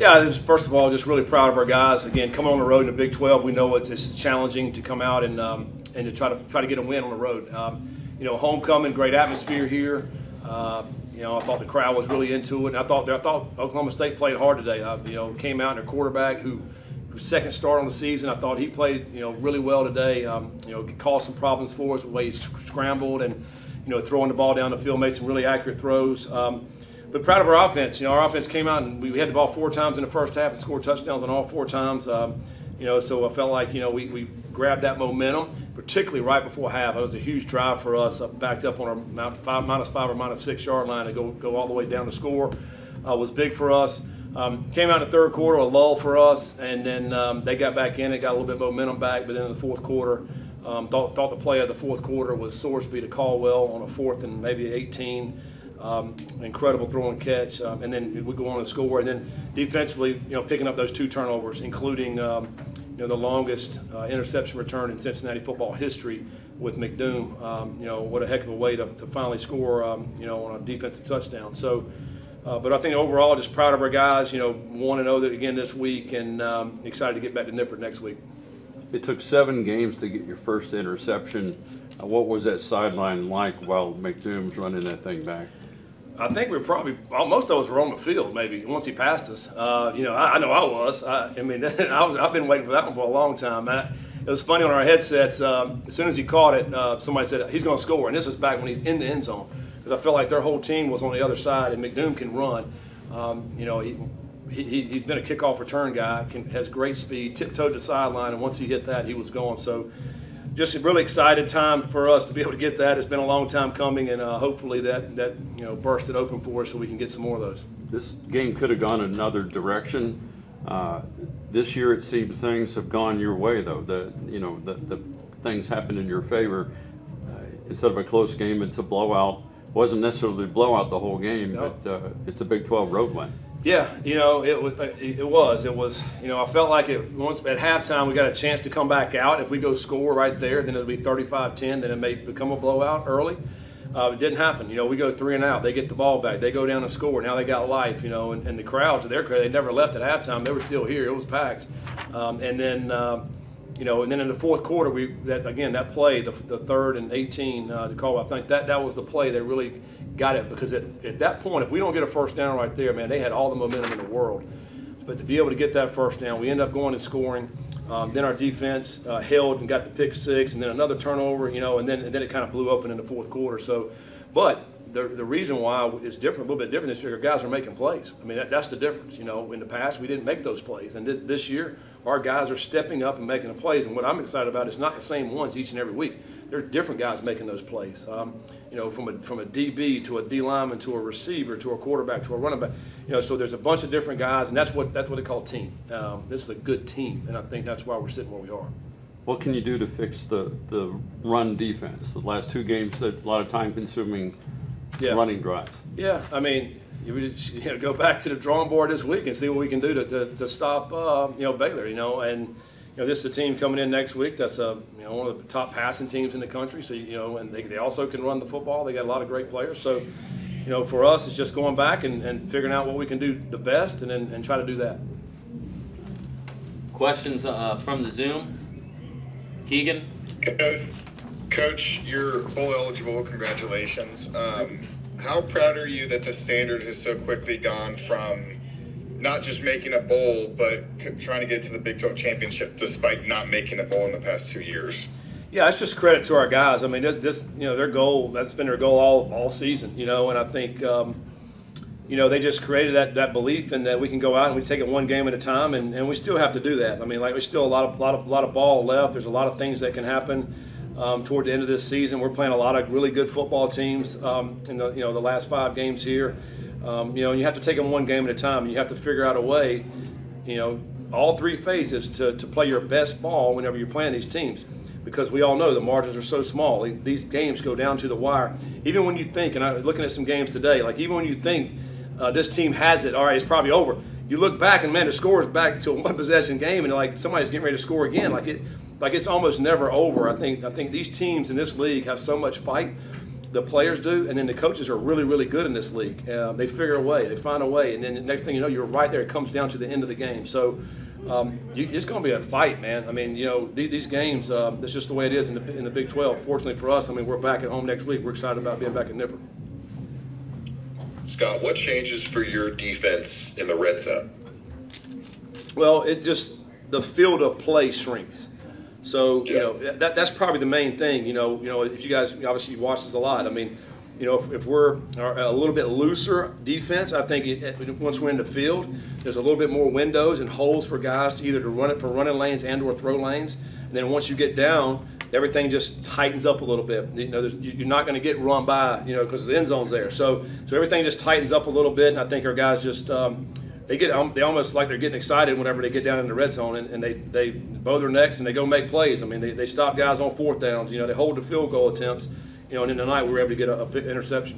Yeah, first of all, just really proud of our guys. Again, coming on the road in the Big 12, we know it's challenging to come out and to try to get a win on the road. Homecoming, great atmosphere here. I thought the crowd was really into it. And I thought Oklahoma State played hard today. Came out and their quarterback who second start on the season. I thought he played really well today. Caused some problems for us the way he scrambled and throwing the ball down the field, made some really accurate throws. But proud of our offense. Our offense came out and we had the ball 4 times in the first half and scored touchdowns on all 4 times. So I felt like we grabbed that momentum, particularly right before half. It was a huge drive for us, backed up on our -5 or -6 yard line to go all the way down to score. Was big for us. Came out in the third quarter, a lull for us, and then they got back in it, got a little bit of momentum back. But then in the fourth quarter, thought the play of the fourth quarter was Sorsby to Caldwell on a 4th and maybe 18. Incredible throw and catch, and then we go on and score. And then defensively, picking up those 2 turnovers, including the longest interception return in Cincinnati football history with McDoom. What a heck of a way to finally score, on a defensive touchdown. So, but I think overall, just proud of our guys. Want to know that again this week, and excited to get back to Nippert next week. It took 7 games to get your first interception. What was that sideline like while McDoom's running that thing back? I think we were probably most of us were on the field. Maybe once he passed us. I know I was. I've been waiting for that one for a long time. It was funny on our headsets. As soon as he caught it, somebody said he's going to score, and this is back when he's in the end zone because I felt like their whole team was on the other side, and McDoom can run. He's been a kickoff return guy. Has great speed. Tiptoed the sideline, and once he hit that, he was going. So. Just a really excited time for us to be able to get that. It's been a long time coming, and hopefully that burst it open for us so we can get some more of those. This game could have gone another direction. This year, it seems things have gone your way, though. The things happen in your favor. Instead of a close game, it's a blowout. Wasn't necessarily a blowout the whole game, no. But it's a Big 12 road win. Yeah, it was. I felt like once at halftime we got a chance to come back out. If we go score right there, then it'll be 35-10. Then it may become a blowout early. It didn't happen. We go 3 and out. They get the ball back. They go down and score. Now they got life. And the crowd, to their credit, they never left at halftime. They were still here. It was packed. And then in the fourth quarter, that play, the 3rd and 18 to call. I think that was the play that really got it, because at that point, if we don't get a first down right there, man, they had all the momentum in the world. But to be able to get that first down, we end up going and scoring. Then our defense held and got the pick 6, and then another turnover, and then it kind of blew open in the fourth quarter. So, but the reason why it's different, a little bit different this year, guys are making plays. I mean, that's the difference. In the past, we didn't make those plays, and this year, our guys are stepping up and making the plays. And what I'm excited about is not the same ones each and every week. There's different guys making those plays. From a DB to a D lineman to a receiver to a quarterback to a running back. So there's a bunch of different guys, and that's what they call team. This is a good team, and I think that's why we're sitting where we are. What can you do to fix the run defense? The last 2 games, a lot of time-consuming running drives. Yeah, I mean, we just go back to the drawing board this week and see what we can do to stop Baylor. And this is a team coming in next week that's one of the top passing teams in the country. So and they also can run the football. They got a lot of great players. So for us, it's just going back and figuring out what we can do the best and try to do that. Questions from the Zoom? Keegan? Coach, you're bowl eligible. Congratulations. How proud are you that the standard has so quickly gone from not just making a bowl, but trying to get to the Big 12 championship despite not making a bowl in the past 2 years? Yeah, it's just credit to our guys. I mean, their goal, that's been their goal all season, and I think, they just created that belief and that we can go out and we take it one game at a time, and we still have to do that. I mean, there's still a lot of ball left. There's a lot of things that can happen toward the end of this season. We're playing a lot of really good football teams in the last 5 games here. And you have to take them one game at a time. And you have to figure out a way, all 3 phases to play your best ball whenever you're playing these teams. Because we all know the margins are so small. These games go down to the wire. Even when you think, and I'm looking at some games today, even when you think this team has it, all right, it's probably over. You look back and, man, the score is back to a one-possession game, and somebody's getting ready to score again. Like it's almost never over. I think these teams in this league have so much fight the players do, and then the coaches are really, really good in this league. They figure a way, they find a way, and then the next thing you know, you're right there. It comes down to the end of the game. So it's going to be a fight, man. I mean, these games, that's just the way it is in the Big 12. Fortunately for us, I mean, we're back at home next week. We're excited about being back at Nippert. Scott, what changes for your defense in the red zone? Well, the field of play shrinks. So, that's probably the main thing. If you guys obviously watch this a lot, I mean, if we're a little bit looser defense, I think once we're in the field, there's a little bit more windows and holes for guys to either to run it for running lanes and or throw lanes. And then once you get down, everything just tightens up a little bit. You're not going to get run by, because the end zone's there. So everything just tightens up a little bit, and I think our guys just they almost like they're getting excited whenever they get down in the red zone, and they bow their necks and they go make plays. I mean, they stop guys on fourth downs. They hold the field goal attempts. And in the night we were able to get a big interception.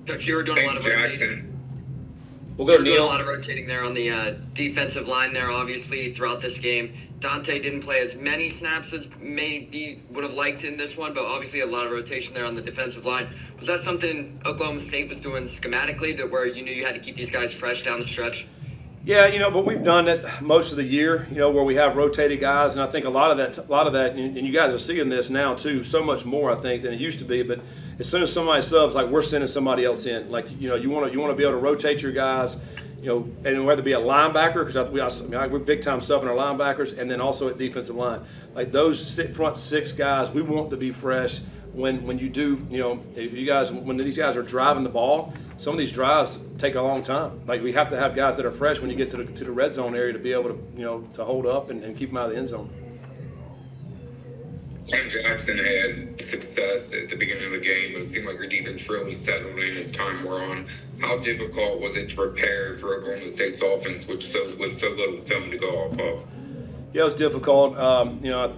Coach, you were doing a lot of Jackson. We'll go doing a lot of rotating there on the defensive line there, obviously, throughout this game. Dante didn't play as many snaps as maybe would have liked in this one, but obviously a lot of rotation there on the defensive line. Was that something Oklahoma State was doing schematically, that where you knew you had to keep these guys fresh down the stretch? Yeah, but we've done it most of the year, where we have rotated guys, and I think a lot of that, and you guys are seeing this now too, so much more I think than it used to be. But as soon as somebody subs, like we're sending somebody else in. Like you want to be able to rotate your guys, and whether it be a linebacker, because we're big time subbing our linebackers, and then also at defensive line. Like those front six guys, we want to be fresh. When you do, when these guys are driving the ball, some of these drives take a long time. Like we have to have guys that are fresh when you get to the red zone area to be able to, to hold up and keep them out of the end zone. Sam Jackson had success at the beginning of the game, but it seemed like your defense really settled in as time wore on. How difficult was it to prepare for Oklahoma State's offense with so little film to go off of? Yeah, it was difficult.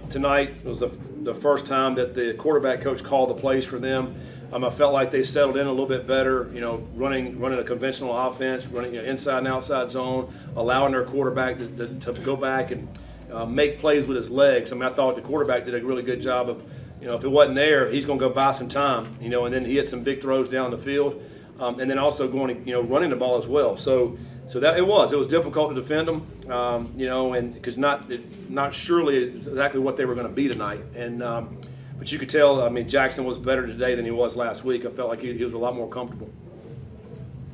Tonight was the first time that the quarterback coach called the plays for them. I felt like they settled in a little bit better, running a conventional offense, running inside and outside zone, allowing their quarterback to go back and make plays with his legs. I thought the quarterback did a really good job of, if it wasn't there, he's going to go buy some time, and then he had some big throws down the field, and then also going to, running the ball as well. So that it was difficult to defend them, and because not surely exactly what they were going to be tonight, and but you could tell. Jackson was better today than he was last week. I felt like he was a lot more comfortable.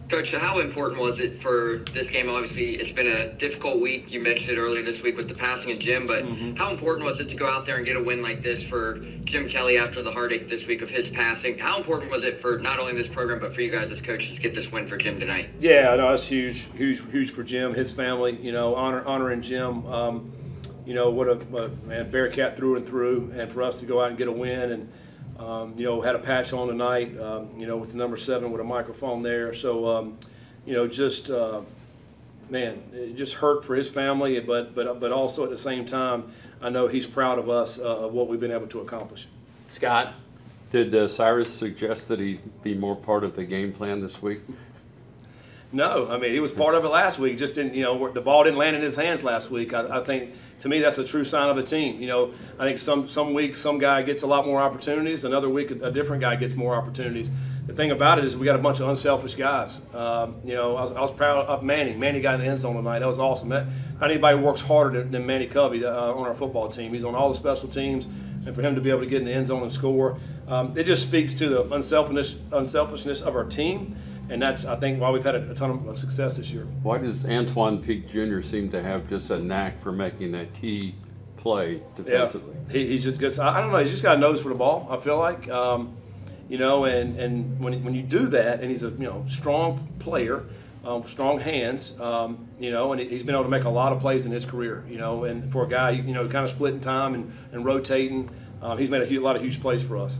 Coach, how important was it for this game? Obviously, it's been a difficult week. You mentioned it earlier this week with the passing of Jim, but how important was it to go out there and get a win like this for Jim Kelly after the heartache this week of his passing? How important was it for not only this program, but for you guys as coaches to get this win for Jim tonight? Yeah, no, it's huge for Jim, his family. Honoring Jim. What a man, Bearcat through and through, and for us to go out and get a win, and had a patch on tonight, with the number 7 with a microphone there. So, man, it just hurt for his family, but also at the same time, I know he's proud of us of what we've been able to accomplish. Scott? Did Cyrus suggest that he be more part of the game plan this week? No, he was part of it last week. Just didn't, the ball didn't land in his hands last week. I think, to me, that's a true sign of a team. I think some weeks some guy gets a lot more opportunities. Another week a different guy gets more opportunities. The thing about it is we got a bunch of unselfish guys. I was proud of Manny. Manny got in the end zone tonight. That was awesome. Not anybody works harder than Manny Covey on our football team. He's on all the special teams, and for him to be able to get in the end zone and score, it just speaks to the unselfishness of our team. And that's, I think, why we've had a ton of success this year. Why does Antoine Peak Jr. seem to have just a knack for making that key play defensively? Yeah, he's just good. I don't know. He's just got a nose for the ball, I feel like. And when you do that, and he's a strong player, strong hands, and he's been able to make a lot of plays in his career. And for a guy, kind of splitting time and rotating, he's made a lot of huge plays for us.